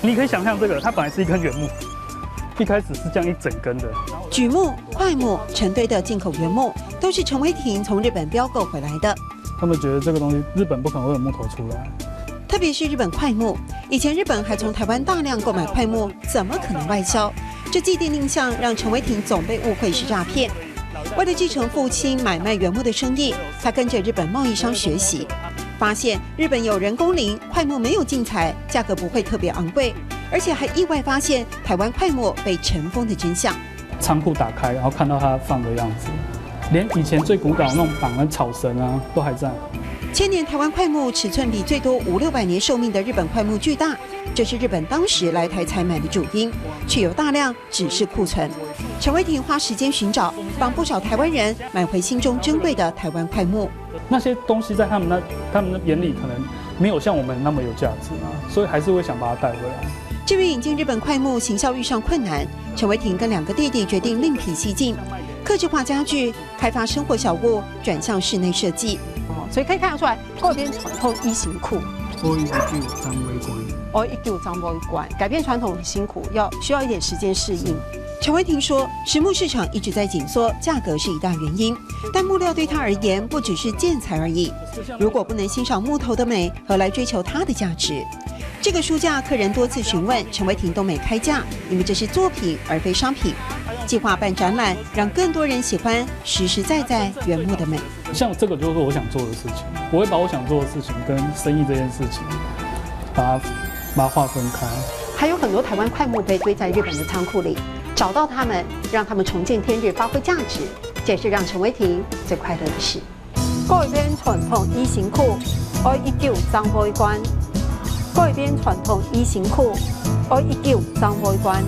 你可以想象这个，它本来是一根原木，一开始是这样一整根的。榉木、桧木、成堆的进口原木，都是陈伟霆从日本标购回来的。他们觉得这个东西日本不可能会有木头出来，特别是日本桧木，以前日本还从台湾大量购买桧木，怎么可能外销？这既定印象让陈伟霆总被误会是诈骗。为了继承父亲买卖原木的生意，他跟着日本贸易商学习，发现日本有人工林，桧木没有进材，价格不会特别昂贵，而且还意外发现台湾桧木被尘封的真相。仓库打开，然后看到它放的样子，连以前最古老那种绑的草绳啊都还在。千年台湾桧木尺寸比最多500-600年寿命的日本桧木巨大，这是日本当时来台采买的主因，却有大量只是库存。陈伟霆花时间寻找，帮不少台湾人买回心中珍贵的台湾桧木。那些东西在他们的眼里可能没有像我们那么有价值啊，所以还是会想把它带回来。至于引进日本桧木，行销遇上困难，陈伟霆跟2个弟弟决定另辟蹊径，客制化家具，开发生活小物，转向室内设计。所以可以看得出来，这边传统衣型裤。改变传统很辛苦，需要一点时间适应。陈伟霆说，实木市场一直在紧缩，价格是一大原因。但木料对他而言，不只是建材而已。如果不能欣赏木头的美，何来追求它的价值？这个书架，客人多次询问，陈伟霆都没开价，因为这是作品而非商品。计划办展览，让更多人喜欢实实在在原木的美。像这个就是我想做的事情，我会把我想做的事情跟生意这件事情，把它划分开。还有很多台湾桧木被堆在日本的仓库里，找到他们，让他们重见天日，发挥价值，这也是让陈伟霆最快乐的事。改变传统衣型裤，爱1935关。改变传统衣型裤，爱1935关。